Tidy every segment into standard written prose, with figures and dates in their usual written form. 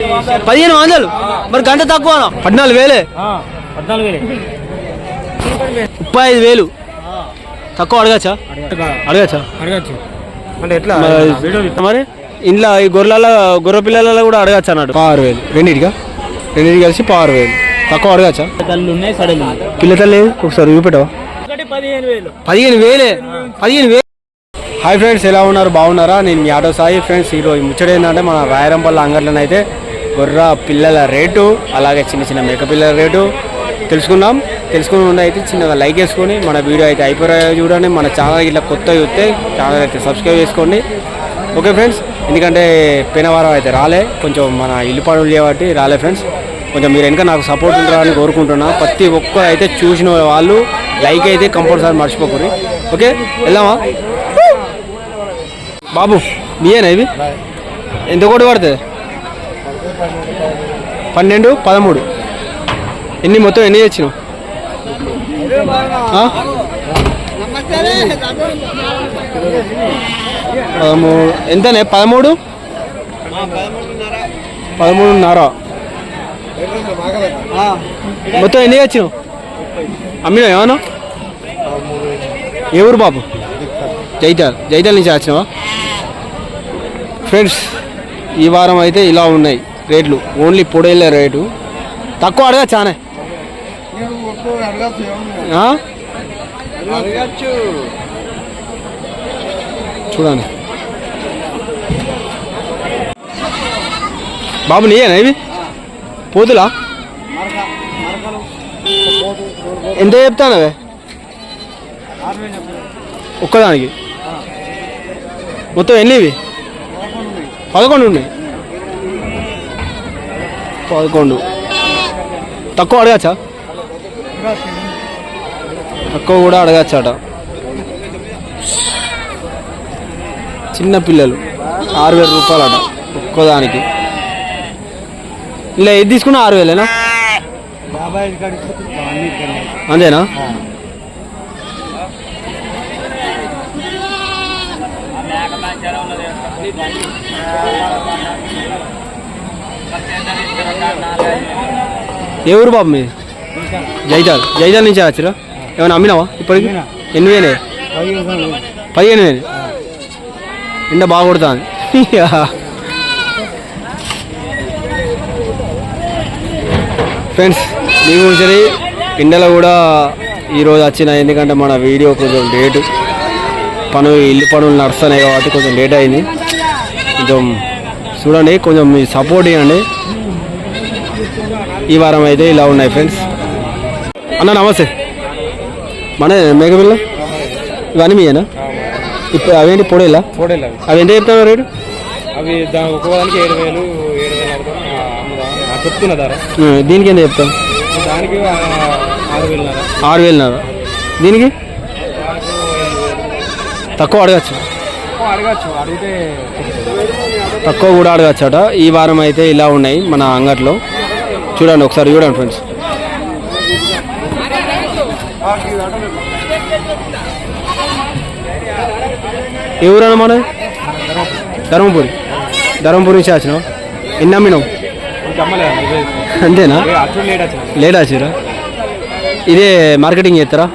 1500 మరి గంట తక్కువ 14,000 35,000 తక్కువ అడగచ్చా అంటే ఎట్లా మరి ఇంట్లో ఈ గొర్రె పిల్లలలో కూడా అడగచ్చా అన్నాడు 6,000 రెండింటికి కలిసి 6,000 తక్కువ అడగచ్చా పిల్ల తల్లి ఒకసారి చూపెట్టవా 15,000 హాయ్ ఫ్రెండ్స్ ఎలా ఉన్నారు బాగున్నారా నేను మీ ఆటో సాయి ఫ్రెండ్స్ ఈరోజు ముచ్చట ఏంటంటే మన రాయరంపల్లి అంగట్లోనే అయితే గొర్రె పిల్లల రేటు అలాగే చిన్న చిన్న మేక పిల్లల రేటు తెలుసుకుని అయితే చిన్నగా లైక్ వేసుకొని మన వీడియో అయితే అయిపోయాయో చూడండి మన ఛానల్ ఇట్లా కొత్త చూస్తే ఛానల్ అయితే సబ్స్క్రైబ్ చేసుకోండి ఓకే ఫ్రెండ్స్ ఎందుకంటే పోయిన వారం అయితే రాలే కొంచెం మన ఇల్లు పనులు చేయబట్టి రాలే ఫ్రెండ్స్ కొంచెం మీరు ఇంకా నాకు సపోర్ట్ ఉంటారని కోరుకుంటున్నా ప్రతి ఒక్కరు అయితే చూసిన వాళ్ళు లైక్ అయితే కంపల్సరీ మర్చిపోకూరి ఓకే వెళ్దామా బాబు మీయేనా ఇవి ఎంత కోటి పడుతుంది 12, 13 ఎన్ని మొత్తం ఎన్ని తెచ్చినావు ఎంతనే 13.5 మొత్తం ఎన్ని తెచ్చినావు అమ్మినా ఏమన్నా ఏ ఊరు బాబు జైతాల్ నుంచి వచ్చినావా ఫ్రెండ్స్ ఈ వారం అయితే ఇలా ఉన్నాయి రేట్లు ఓన్లీ పొడేళ్ళ రేటు తక్కువ అడగా చానే చూడండి బాబు నీయేనా ఇవి పోతులా ఎంత చెప్తానవే ఒక్కదానికి మొత్తం ఎన్ని ఇవి 11 ఉన్నాయి 11 తక్కువ అడగచ్చా తక్కువ కూడా అడగచ్చట చిన్న పిల్లలు 6,000 రూపాయలు అట ఒక్కదానికి ఇలా ఏది తీసుకున్నా 6,000ఏనా అంతేనా ఏ ఊరు బాబు మీ జైతాల్ నుంచి వచ్చారా ఏమైనా అమ్మినావా ఇప్పటికి ఎన్ని వేలే 15,000 ఎండ బాగా కొడుతుంది ఫ్రెండ్స్ మీ గురించి ఎండలో కూడా ఈరోజు వచ్చిన ఎందుకంటే మన వీడియో కొంచెం లేటు ఇల్లు పనులు నడుస్తున్నాయి కాబట్టి కొంచెం లేట్ అయింది కొంచెం చూడండి కొంచెం మీ సపోర్ట్ ఇవ్వండి ఈ వారం అయితే ఇలా ఉన్నాయి ఫ్రెండ్స్ అన్న నమస్తే మన మేకపిల్ల ఇవన్నీ మీయేనా ఇప్పుడు అవేంటి పొడేలా అవి ఎంత చెప్తాను రేటు అవి ఒక్కోదానికి 7,000 చెప్తున్నా ధర దీనికి ఎంత చెప్తాను దానికి 6,000 దీనికి తక్కువ అడగచ్చు అడిగితే తక్కువ కూడా అడగచ్చట ఈ వారం అయితే ఇలా ఉన్నాయి మన అంగట్లో చూడండి ఒకసారి చూడండి ఫ్రెండ్స్ ఏ ఊరన్నా మన ధర్మపురి నుంచి వచ్చినావు ఎన్ని అమ్మినావు అంతేనా లేట్ వచ్చిరా ఇదే మార్కెటింగ్ చేస్తారా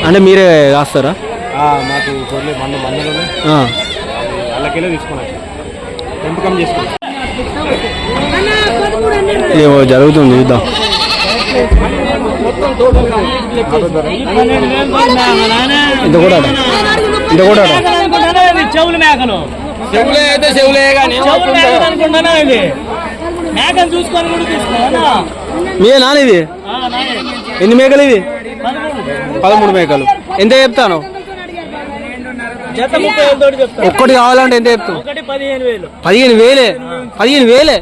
అంటే మీరే కాస్తారా మాకు ఏమో జరుగుతుంది చూద్దాం ఇంత కూడా చెవులు మేకలు అయితే చెవులే కానీ మేకలు చూసుకొని కూడా తీసుకో మీరే నాన్న ఇది ఎన్ని మేకలు ఇవి 13 మేకలు ఎంత చెప్తాను ఒక్కటి కావాలంటే ఎంత చెప్తాను 15,000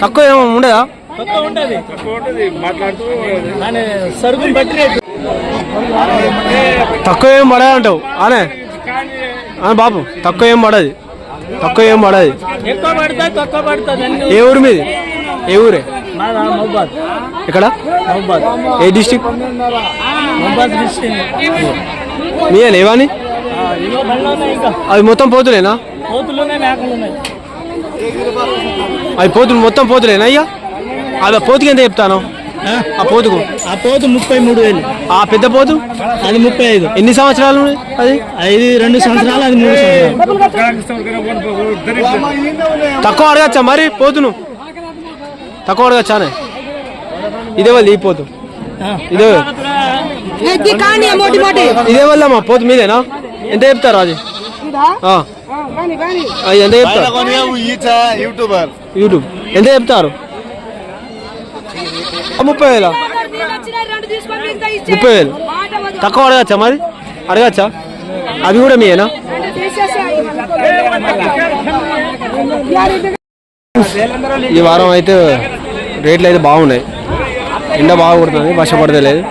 తక్కువ ఏమో ఉండదా తక్కువ ఏం పడదంటావు అనే బాబు తక్కువ ఏం పడదు ఏ ఊరు మీది ఏ ఊరే ఇక్కడ ఏ డిస్ట్రిక్ట్ మీరే లేవాని ఇదిగో బండ్లు ఉన్నాయి ఇంకా. అవి మొత్తం పోతులేనా? కోతులు ఉన్నాయి, మేకలు ఉన్నాయి. అవి పోతులు మొత్తం పోతులేనా అయ్యా? అవి పోతుకి ఎంత చెప్తాను? ఆ పోతుకు ఆ పోతు 33,000. ఆ పెద్ద పోతు అది 35. ఎన్ని సంవత్సరాలు అది? 2 సంవత్సరాలు, అది 3 సంవత్సరాలు. తక్కువ అడగచ్చా మరి పోతును? తక్కువ అడగచ్చానే? ఇదే వాళ్ళు ఈ పోతు ఇదే ఇదే వల్లమ్మా పోతు మీదేనా? ఎంత చెప్తారు అది? ఎంత చెప్తారు? యూట్యూబ్ ఎంత చెప్తారు? 30,000. 30,000 తక్కువ అడగచ్చా మరి? అడగచ్చా? అవి కూడా మీయేనా? ఈ వారం అయితే రేట్లు అయితే బాగున్నాయి. ఎండ బాగా కొడుతుంది, వర్ష పడతలేదు.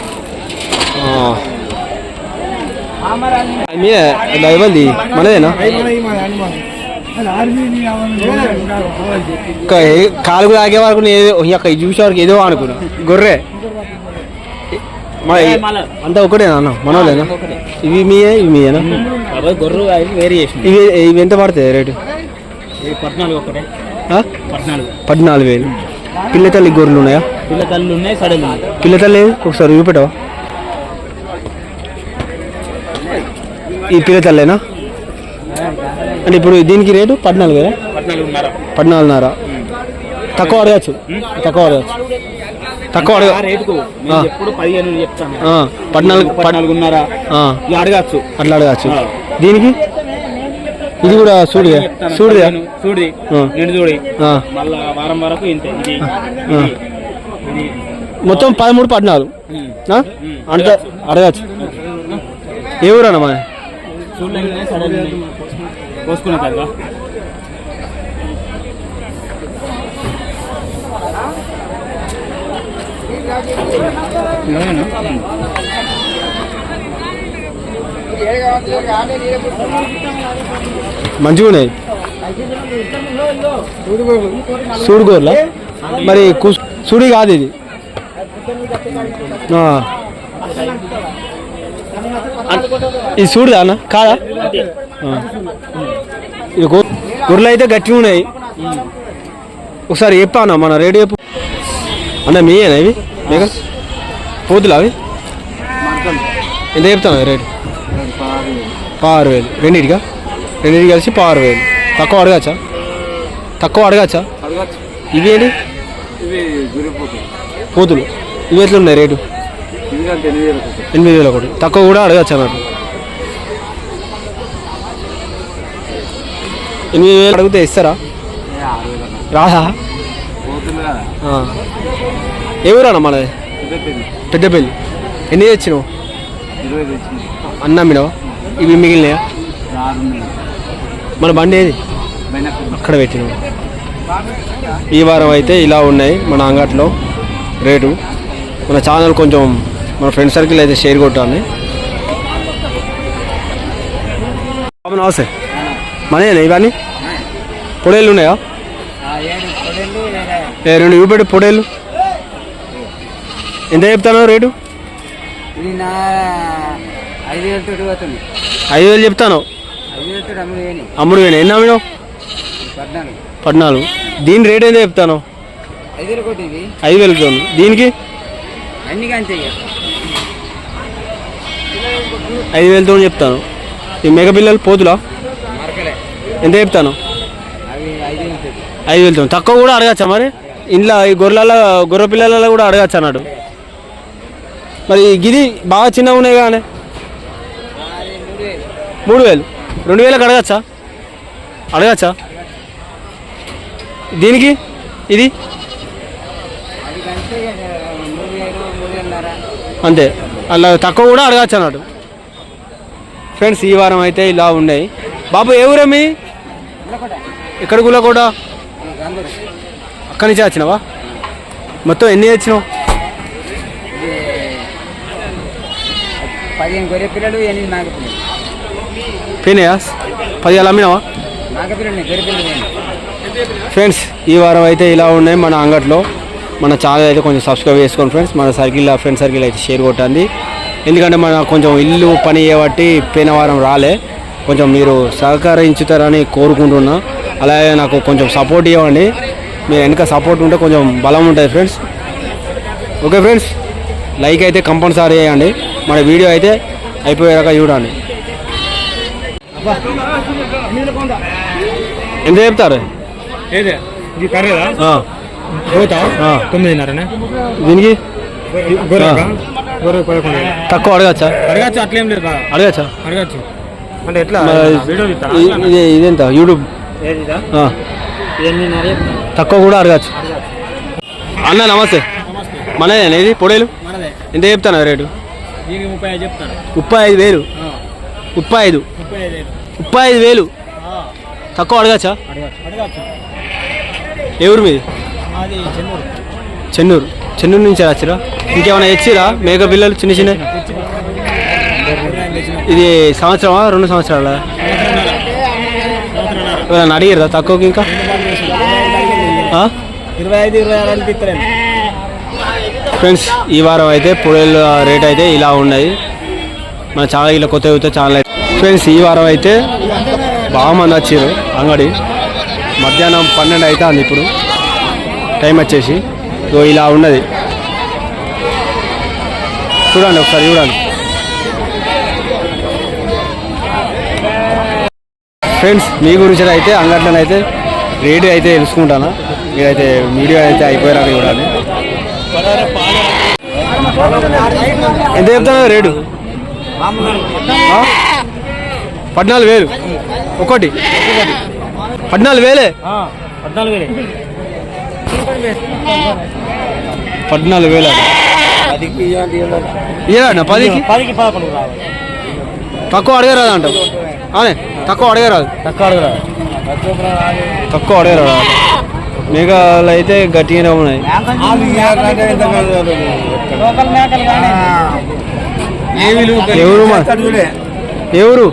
ఇవ్వండి మనదేనా? కాలు ఆగే వరకు చూసే వరకు ఏదో అనుకున్నా. గొర్రె అంతా ఒకటేనా అన్న? మనోళ్ళేనా? ఇవి మీయే? ఇవి మీయేనా? గొర్రె వేరియేషన్. ఇవి ఎంత పడతాయి రేటు? 14,000. పిల్ల తల్లి గొర్రెలు ఉన్నాయా? పిల్ల తల్లి ఉన్నాయి, సడలు ఉన్నాయి. పిల్ల తల్లి ఒకసారి చూపెట్టవా? ఈ పిల్ల తల్లేనా? అంటే ఇప్పుడు దీనికి రేటు 14 కదా? 14,500. తక్కువ అడగచ్చు, తక్కువ అడగచ్చు, తక్కువ అడగ రేటుకు ఎప్పుడు 15 చెప్తాను. 14,500 అడగచ్చు, అట్లా అడగచ్చు. దీనికి ఇది కూడా చూడుగా చూడుగా చూడి నేను చూడి మళ్ళా వారం వరకు ఇంతే. మొత్తం 13, 14 అంటే అడగచ్చు. ఏ ఊరన్నా మా? పోసుకున్నా కదా. మంచిగా ఉన్నాయి సూడుగోర్లా. మరి సుడి కాదు ఇది. ఇది సూడుదా అన్న? కాదా? ఇది గొర్రెలు అయితే గట్టిగా ఉన్నాయి. ఒకసారి చెప్పానా మన రేటు చెప్పు అన్న. మీయేనా ఇవి మేక పోతులు? అవి ఎంత చెప్తాను రేటు? 6,000. రెండింటికి కలిసి 6,000. తక్కువ అడగచ్చా? తక్కువ అడగచ్చా? ఇవి ఏంటి పోతులు? ఇవి ఎట్లా ఉన్నాయి రేటు? 8,000 ఒకటి. తక్కువ కూడా అడగచ్చా అన్నట్టు? 8,000 అడిగితే ఇస్తారా? రాదా? ఎవరన్నా మనది? పెద్దపల్లి. ఎన్ని తెచ్చినావు? అన్న అమ్మినావా? ఇవి మిగిలినాయా? మన బండి ఏది అక్కడ పెట్టినావు? ఈ వారం అయితే ఇలా ఉన్నాయి మన అంగట్లో రేటు. మన ఛానల్ కొంచెం మన ఫ్రెండ్ సర్కిల్ అయితే షేర్ కొట్టాలి. నమస్తే. మనేనా ఇవన్నీ? పొడేళ్ళు ఉన్నాయా? 2 చూపెట్టి పొడేళ్ళు. ఎంత చెప్తాను రేటు? 5,000 చెప్తాను. అమ్ముడు వేణి. ఎన్ని అమ్మినావు? 14. దీని రేట్ ఎంత చెప్తాను? 5,000. దీనికి 5,000తో చెప్తాను. ఈ మెగ పిల్లలు పోతులా ఎంత చెప్తాను? 5,000తో. తక్కువ కూడా అడగచ్చా మరి? ఇంట్లో ఈ గొర్రె పిల్లలలో కూడా అడగచ్చు అన్నాడు. మరి గిది బాగా చిన్నగా ఉన్నాయి కానీ 3,000. 2,000కి అడగచ్చా? అడగచ్చా? దీనికి ఇది అంతే. అలా తక్కువ కూడా అడగచ్చు అన్నాడు. ఫ్రెండ్స్ ఈ వారం అయితే ఇలా ఉన్నాయి. బాబు ఏ ఊరేమి? ఎక్కడ గుల్లకోట? అక్కడి నుంచి వచ్చినావా? మొత్తం ఎన్ని తెచ్చినావు? 15 గొర్రె పిల్లలు, 8 మేక పిల్లలు. పోయినాయా? 10 అమ్మినావా? ఫ్రెండ్స్ ఈ వారం అయితే ఇలా ఉన్నాయి మన అంగట్లో. మన ఛానల్ అయితే కొంచెం సబ్స్క్రైబ్ చేసుకోండి ఫ్రెండ్స్. మన సర్కిల్ ఫ్రెండ్ సర్కిల్ అయితే షేర్ కొట్టండి. ఎందుకంటే మన కొంచెం ఇల్లు పని చేయబట్టి పోయిన వారం రాలే. కొంచెం మీరు సహకరించుతారని కోరుకుంటున్నా. అలాగే నాకు కొంచెం సపోర్ట్ ఇవ్వండి. మీరు వెనక సపోర్ట్ ఉంటే కొంచెం బలం ఉంటుంది ఫ్రెండ్స్. ఓకే ఫ్రెండ్స్, లైక్ అయితే కంపల్సరీ చేయండి. మన వీడియో అయితే అయిపోయాక చూడండి. ఎంత చెప్తారు ఏదే ఇది కర్రేదా పోతా 9:30 దీనికి? గొర్రె 11 తక్కువ అడగచ్చా? అడగచ్చు, అట్లేం లేదు. అడగచ్చా? అడగచ్చు అంటే ఎట్లా ఇదెంత యూట్యూబ్ తక్కువ కూడా అడగచ్చు. అన్న నమస్తే. మనదేనా ఇది పొడేలు? ఎంత చెప్తాను రేటు? 35 చెప్తాను. 35,000. 35,000 తక్కువ అడగచ్చా? ఎవరు మీది? చెన్నూరు నుంచి వచ్చిరా? ఇంకేమైనా తెచ్చిరా మేక పిల్లలు చిన్న చిన్న? ఇది సంవత్సరమా 2 సంవత్సరాల? ఎవరైనా అడిగిరా తక్కువకి? ఇంకా 25-26 ఫ్రెండ్స్, ఈ వారం అయితే పొడేళ్ళ రేట్ అయితే ఇలా ఉన్నాయి. మన ఛానల్ ఇలా కొత్త అవుతే ఛానల్ ఫ్రెండ్స్. ఈ వారం అయితే బాగా మంది వచ్చారు అంగడి. మధ్యాహ్నం 12 అయితే అంది. ఇప్పుడు టైం వచ్చేసి ఇలా ఉన్నది. చూడండి ఒకసారి చూడండి ఫ్రెండ్స్. మీ గురించి అయితే అంగట్లోనైతే రేటు అయితే తెలుసుకుంటాను. మీరైతే వీడియో అయితే అయిపోయారని చూడాలి. ఎంత చెప్తాను రేటు? 14,000 ఒకటి. 14,000? 14,000 ఇయ్యనా? 10కి తక్కువ అడగరాదు అంట. తక్కువ అడగరాదు. మేఘాలు అయితే గట్టిగానే ఉన్నాయి. ఎవరు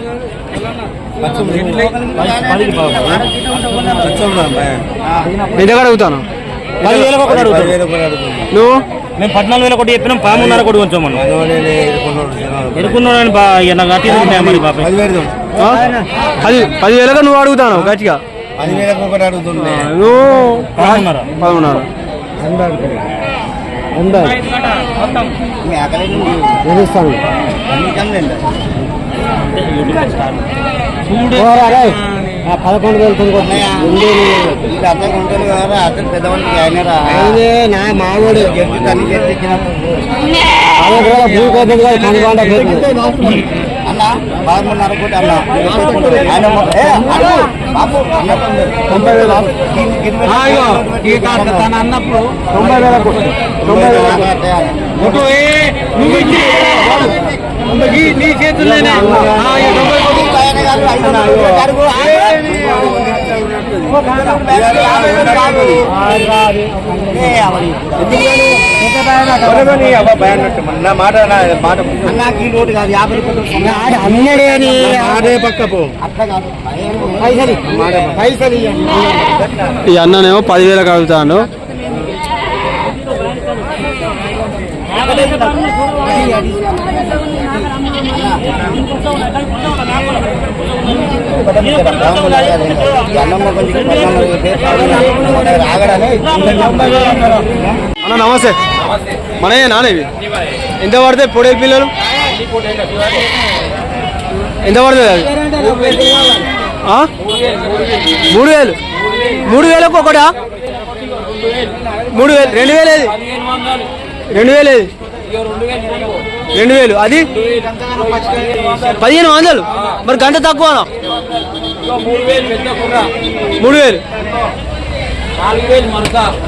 ఎంత అడుగుతాను? 10,000 ఒకటి అడుగుతాను. నువ్వు? మేము 14,000 ఒకటి చెప్పినాం. 13,500 ఒకటి కొంచెం ఎరుకున్నాడు. నాకు గట్టి మరి బాబు 10,000గా నువ్వు అడుగుతాను గట్టిగా. 10,000 ఒకటి అడుగుతున్నా. నువ్వు 13,500. అన్నప్పుడు 90,000 నీ చేతుల్లోనే. ఈ అన్ననేమో 10,000 అడుగుతాను. అన్న నమస్తే. మనయే నానేవి ఎంత పడతాయి పొడేలు పిల్లలు? ఎంత పడుతుంది అది? 3,000. 3,000కు ఒకటా? 3,000. 2,000 ఏది? 2,000 ఏది? 2,000 అది 1,500. మరి గంట తక్కువ? 3,000.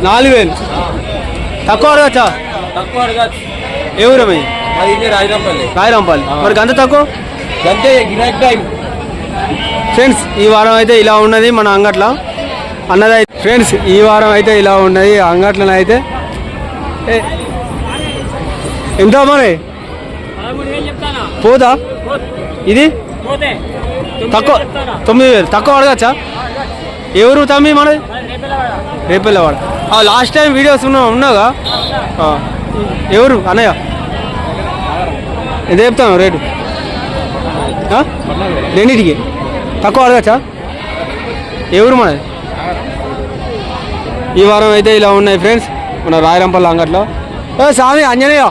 4,000 తక్కువ అడగచ్చా? ఏ ఊరు మీ? రాయరాంపల్లి. మరి గంట తక్కువ? ఫ్రెండ్స్, ఈ వారం అయితే ఇలా ఉన్నది మన అంగట్లో అన్నది. ఫ్రెండ్స్, ఈ వారం అయితే ఇలా ఉన్నది అంగట్లో అయితే. ఎంత మరి పోదా? ఇది తక్కువ 9,000 తక్కువ అడగచ్చా? ఎవరు తమ్మి మనది? రేపెళ్ళవాడ. లాస్ట్ టైం వీడియోస్ ఉన్నాగా. ఎవరు అన్నయ్య? ఎంత చెప్తాను రేటు? రెండింటికి తక్కువ అడగచ్చా? ఏ ఊరు మనది? ఈ వారం అయితే ఇలా ఉన్నాయి ఫ్రెండ్స్ మన రాయరంపల్లి అంగట్లో. స్వామి ఆంజనేయ